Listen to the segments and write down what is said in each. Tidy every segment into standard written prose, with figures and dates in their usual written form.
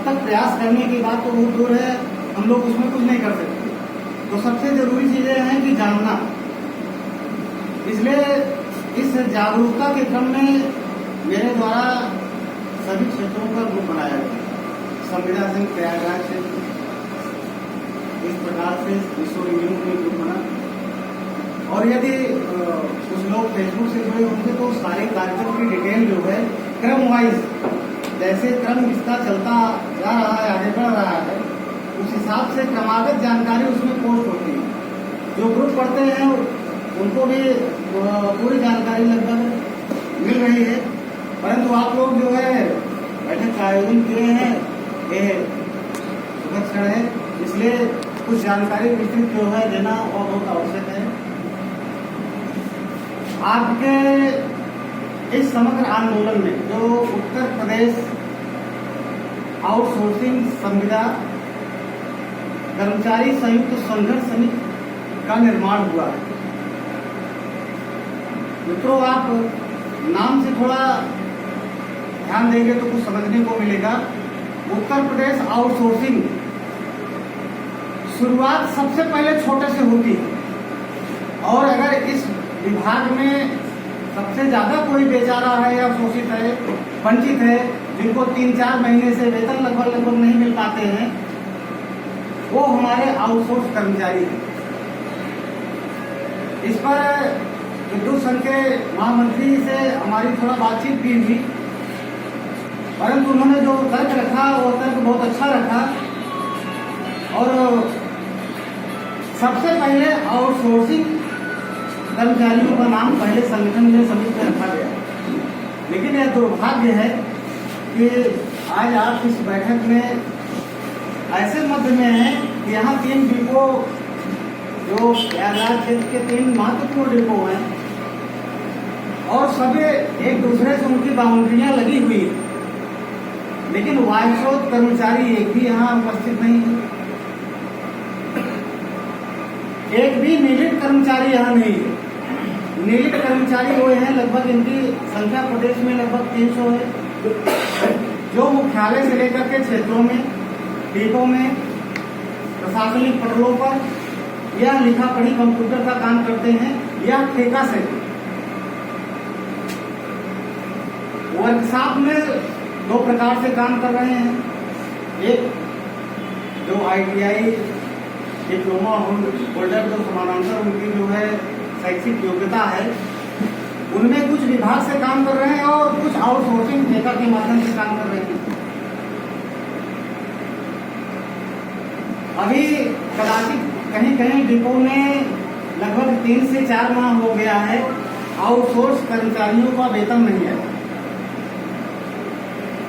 जब तक प्रयास करने की बात तो बहुत दूर है, हम लोग उसमें कुछ नहीं कर सकते। तो सबसे जरूरी चीजें हैं कि जानना। इसलिए इस जागरूकता के क्रम में मेरे द्वारा सभी क्षेत्रों का ग्रुप बनाया गया। संविदा संघ प्रयागराज से इस प्रकार से विश्व रिव्यू में ग्रुप बना, और यदि कुछ लोग फेसबुक से जुड़े होंगे तो सारे कार्यक्रम की डिटेल जो है क्रम वाइज, जैसे क्रम इसका चलता जा रहा है, आगे बढ़ रहा है, उस हिसाब से क्रमागत जानकारी उसमें पोस्ट होती है। जो ग्रुप पढ़ते हैं उनको भी पूरी जानकारी लगभग मिल रही है। परंतु आप लोग जो है बैठक का आयोजन किए हैं, ये सुखद क्षण है, इसलिए कुछ जानकारी विस्तृत जो है देना और बहुत आवश्यक है। आपके इस समग्र आंदोलन में जो उत्तर प्रदेश आउटसोर्सिंग संविदा कर्मचारी संयुक्त संघर्ष समिति का निर्माण हुआ है। मित्रों, आप नाम से थोड़ा ध्यान देंगे तो कुछ समझने को मिलेगा। उत्तर प्रदेश आउटसोर्सिंग शुरुआत सबसे पहले छोटे से होती है, और अगर इस विभाग में सबसे ज्यादा कोई बेचारा है या शोषित है, वंचित है, जिनको 3-4 महीने से वेतन लगभग नहीं मिल पाते हैं, वो हमारे आउटसोर्स कर्मचारी हैं। इस पर विद्युत संघ के महामंत्री से हमारी थोड़ा बातचीत भी हुई, परंतु उन्होंने जो तर्क रखा वो तर्क बहुत अच्छा रखा। और सबसे पहले आउटसोर्सिंग कर्मचारियों का नाम पहले संगठन में समिति में रखा गया। लेकिन यह दुर्भाग्य है कि आज आप इस बैठक में ऐसे मध्य में हैं कि यहाँ 3 डिपो, जो प्रयागराज क्षेत्र के 3 महत्वपूर्ण डिपो हैं, और सभी एक दूसरे से उनकी बाउंड्रियां लगी हुई है, लेकिन वायुस्रोत कर्मचारी एक भी यहाँ उपस्थित नहीं है। एक भी नियमित कर्मचारी यहाँ नहीं है। नियमित कर्मचारी वो हैं, लगभग इनकी संख्या प्रदेश में लगभग 300 है, जो मुख्यालय से लेकर के क्षेत्रों में, डिपो में, प्रशासनिक पटलों पर या लिखा पढ़ी कंप्यूटर का काम करते हैं या ठेका से। वर्कशॉप में 2 प्रकार से काम कर रहे हैं। एक जो ITI डिप्लोमा होल्डर जो समानांतर उनकी जो है शैक्षिक योग्यता है, उनमें कुछ विभाग से काम कर रहे हैं और कुछ आउटसोर्सिंग ठेका के माध्यम से काम कर रहे हैं। अभी कदाचित कहीं कहीं डिपो में लगभग 3 से 4 माह हो गया है, आउटसोर्स कर्मचारियों का वेतन नहीं है।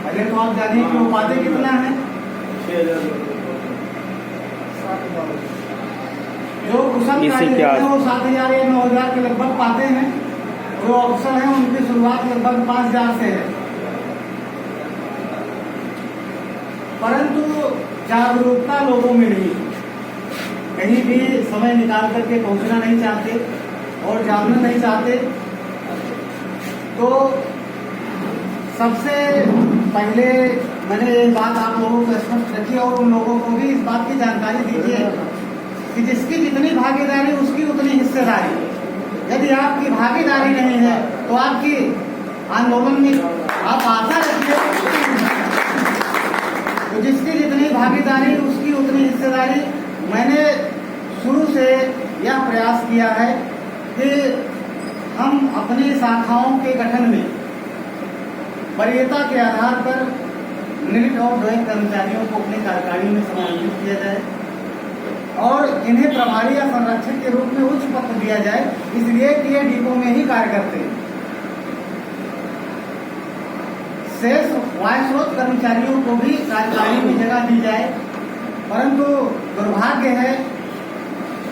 पहले तो आप जानिए कि वो पाते कितना है। 6,000 जो कुशल कार्य हैं वो 7,000 या 9,000 के लगभग पाते हैं। जो अफसर हैं उनकी शुरुआत लगभग 5,000 से है। परंतु जागरूकता लोगों में नहीं, कहीं भी समय निकाल करके पहुंचना नहीं चाहते और जानना नहीं चाहते। तो सबसे पहले मैंने ये बात आप लोगों को स्पष्ट रखी, और उन लोगों को भी इस बात की जानकारी दीजिए कि जिसकी जितनी भागीदारी उसकी उतनी हिस्सेदारी। यदि आपकी भागीदारी नहीं है तो आपकी आंदोलन में आप आशा रखिए, तो जिसकी जितनी भागीदारी उसकी उतनी हिस्सेदारी। मैंने शुरू से यह प्रयास किया है कि हम अपनी शाखाओं के गठन में वरीयता के आधार पर नियमित और द्वैत कर्मचारियों को अपने कार्यकारिणी में समायोजित किया जाए और इन्हें प्रभारी या संरक्षक के रूप में उच्च पद दिया जाए, इसलिए कि ये डिपो में ही कार्य करते हैं। शेष वायुस्रोत कर्मचारियों को भी कार्यकारिणी में जगह दी जाए। परंतु दुर्भाग्य है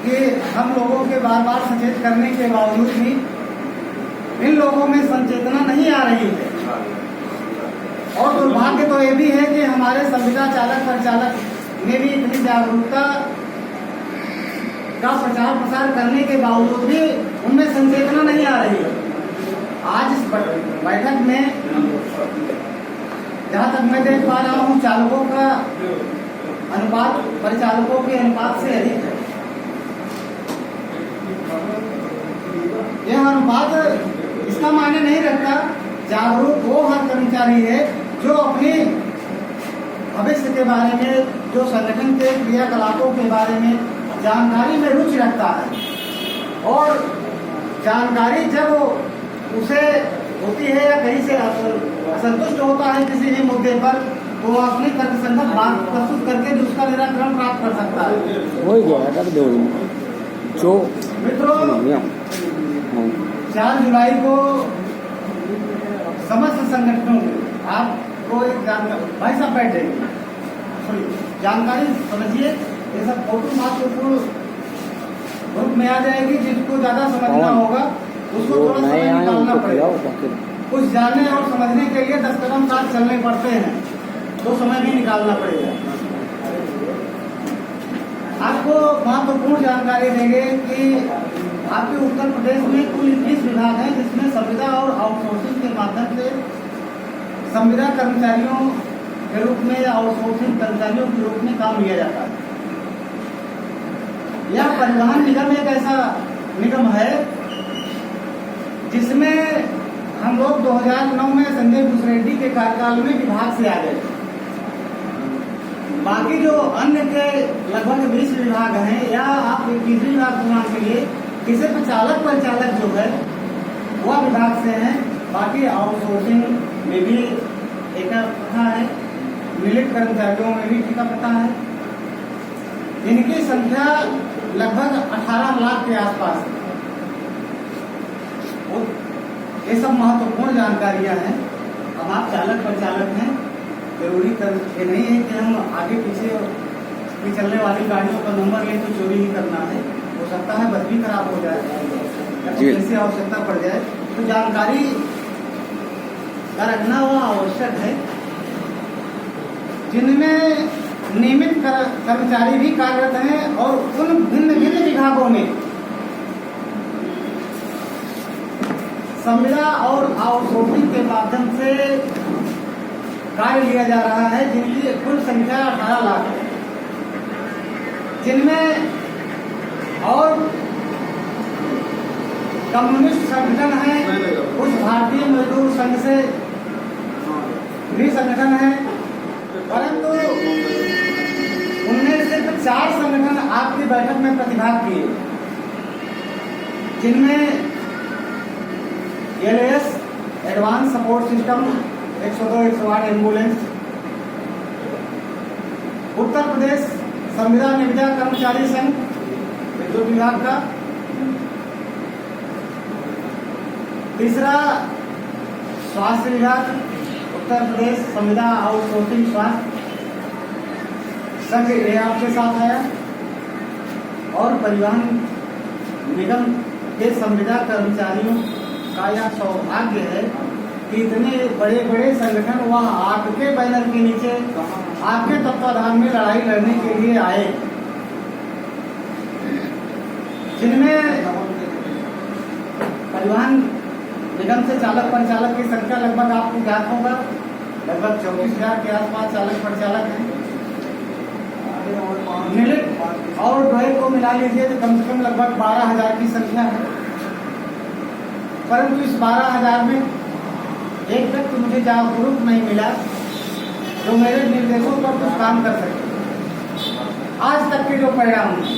कि हम लोगों के बार बार सचेत करने के बावजूद भी इन लोगों में संचेतना नहीं आ रही है। और दुर्भाग्य तो ये भी है कि हमारे संविदा चालक परिचालक ने भी इतनी जागरूकता का प्रचार प्रसार करने के बावजूद भी उनमें संचेतना नहीं आ रही है। आज इस बैठक में जहाँ तक मैं देख पा रहा हूँ चालकों का अनुपात परिचालकों के अनुपात से अधिक है। यह अनुपात इसका मायने नहीं रखता। जागरूक वो हर कर्मचारी है जो अपने भविष्य के बारे में, जो संगठन के क्रियाकलापों के बारे में जानकारी में रुचि रखता है, और जानकारी जब उसे होती है या कहीं से असंतुष्ट होता है किसी भी मुद्दे पर, तो वो अपनी तर्कसंगत बात प्रस्तुत करके भी उसका निराकरण प्राप्त कर सकता है। हो गया जो मित्रों, 4 जुलाई को समस्त संगठनों में आपको एक जानकारी, भाई साहब बैठे जानकारी समझिए, ये सब फोटो महत्वपूर्ण ग्रुप में आ जाएगी। जिसको ज्यादा समझना होगा उसको थोड़ा समय निकालना पड़ेगा। कुछ जानने और समझने के लिए 10 कदम साथ चलने पड़ते हैं, तो समय भी निकालना पड़ेगा। आपको महत्वपूर्ण जानकारी देंगे कि आपके उत्तर प्रदेश में कुल 21 विभाग हैं, जिसमें संविदा और आउटसोर्सिंग के माध्यम से संविदा कर्मचारियों के रूप में या आउटसोर्सिंग कर्मचारियों के रूप में काम लिया जाता है। यह परिवहन निगम एक ऐसा निगम है जिसमें हम लोग 2009 में संजय भूसरेड्डी के कार्यकाल में विभाग से आ गए। बाकी जो अन्य के लगभग 20 विभाग हैं, या आप 21 विभाग को मान लीजिए, किसी पर चालक परिचालक जो है वह विभाग से हैं। बाकी आउटसोर्सिंग में भी ठेका प्रथा है, निलित कर्मचारियों में भी ठेका प्रथा है। इनकी संख्या लगभग 18 लाख के आसपास है। ये सब महत्वपूर्ण जानकारियां हैं। अब आप चालक परिचालक हैं, जरूरी ये नहीं है कि हम आगे पीछे की चलने वाली गाड़ियों का नंबर ले तो चोरी ही करना है। हो सकता है बस भी खराब हो जाए, ऐसी आवश्यकता पड़ जाए, तो जानकारी का रखना वह आवश्यक है। जिनमें नियमित कर्मचारी भी कार्यरत हैं और उन भिन्न भिन्न विभागों में संविदा और आउटसोर्सिंग के माध्यम से कार्य लिया जा रहा है, जिनकी कुल संख्या 18 लाख है। जिनमें और कम्युनिस्ट संगठन है, कुछ भारतीय मजदूर संघ से भी संगठन है, परंतु उनमें सिर्फ 4 संगठन आपकी बैठक में प्रतिभाग किए, जिनमें LAS advance support system 102 108 ambulance, Uttar Pradesh संविदा निविदा कर्मचारी संघ विद्युत विभाग का, तीसरा स्वास्थ्य विभाग उत्तर प्रदेश संविदा आउटसोर्सिंग स्वास्थ्य संघ, ये आपके साथ है, और परिवहन निगम के संविदा कर्मचारियों का यह सौभाग्य है कि इतने बड़े बड़े संगठन वह आपके बैनर के नीचे आपके तत्वाधान में लड़ाई लड़ने के लिए आए, जिनमें परिवहन निगम से चालक परिचालक की संख्या लगभग आपको ज्ञात होगा, लगभग 34,000 के आसपास चालक परिचालक हैं। निलित और ड्राइव को मिला लीजिए तो कम से कम लगभग 12,000 की संख्या है। परंतु इस 12,000 में एक व्यक्ति मुझे जागरूक नहीं मिला जो मेरे निर्देशों पर कुछ काम कर सके। आज तक के जो परिणाम हैं,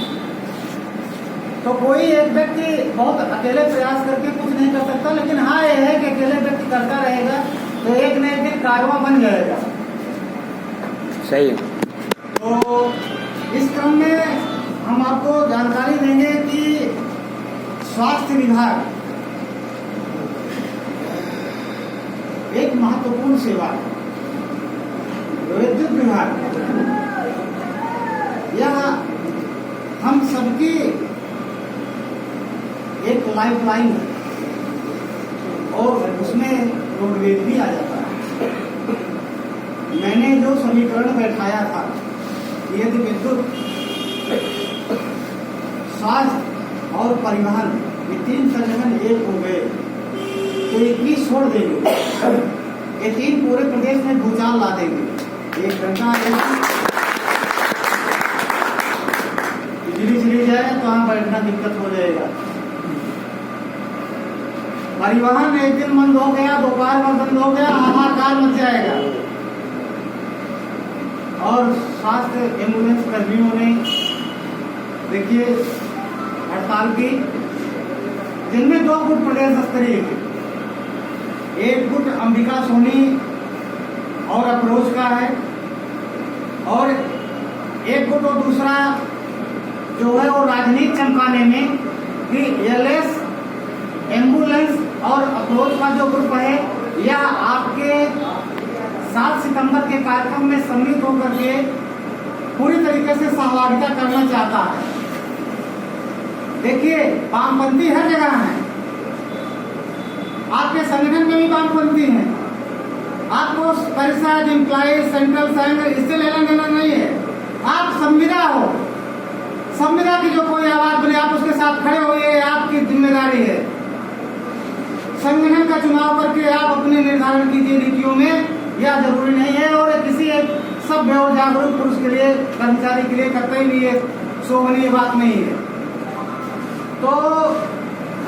तो कोई एक व्यक्ति बहुत अकेले प्रयास करके कुछ नहीं कर सकता, लेकिन हाँ यह है कि अकेले व्यक्ति करता रहेगा तो एक न एक दिन कारवां बन जाएगा। सही है। तो इस क्रम में हम आपको जानकारी देंगे कि स्वास्थ्य विभाग एक महत्वपूर्ण सेवा है। विद्युत विभाग यह हम सबकी एक लाइफलाइन है, और उसमें रोडवेज भी आ जाता है। मैंने जो समीकरण बैठाया था, यदि विद्युत, स्वास्थ्य और परिवहन ये 3 संगठन एक हो गए तो 21 छोड़ देंगे, ये तीन पूरे प्रदेश में भूचाल ला देंगे। एक घंटा बिजली चली जाए तो वहां बैठना दिक्कत हो जाएगा। परिवहन एक दिन बंद हो गया, दोपहर में बंद हो गया, हाहाकार मच जाएगा। और स्वास्थ्य एम्बुलेंस कर्मियों ने देखिए हड़ताल की, जिनमें 2 गुट प्रदेश स्तरीय है। एक गुट अंबिका सोनी और अप्रोच का है, और एक गुट और दूसरा जो है वो राजनीति चमकाने में कि एलएस एम्बुलेंस और अप्रोच का जो ग्रुप है यह आपके 7 सितंबर के कार्यक्रम में सम्मिलित होकर के पूरी तरीके से सहभागिता करना चाहता है। देखिए वामपंथी हर जगह है, आपके संगठन में भी वामपंथी है। आपको परिषद एम्प्लॉय सेंट्रल संघ इससे लेना देना नहीं है। आप संविदा हो, संविदा की जो कोई आवाज बने आप उसके साथ खड़े हो, ये आपकी जिम्मेदारी है। संगठन का चुनाव करके आप अपने निर्धारण कीजिए नीतियों में, यह जरूरी नहीं है। और किसी एक सभ्य और जागरूक पुरुष के लिए, कर्मचारी के लिए करते ही ये शोभनीय बात नहीं है। तो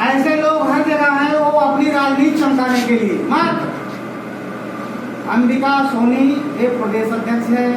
ऐसे लोग हर जगह हैं, वो अपनी राजनीति चमकाने के लिए। मत अंबिका सोनी एक प्रदेश अध्यक्ष है,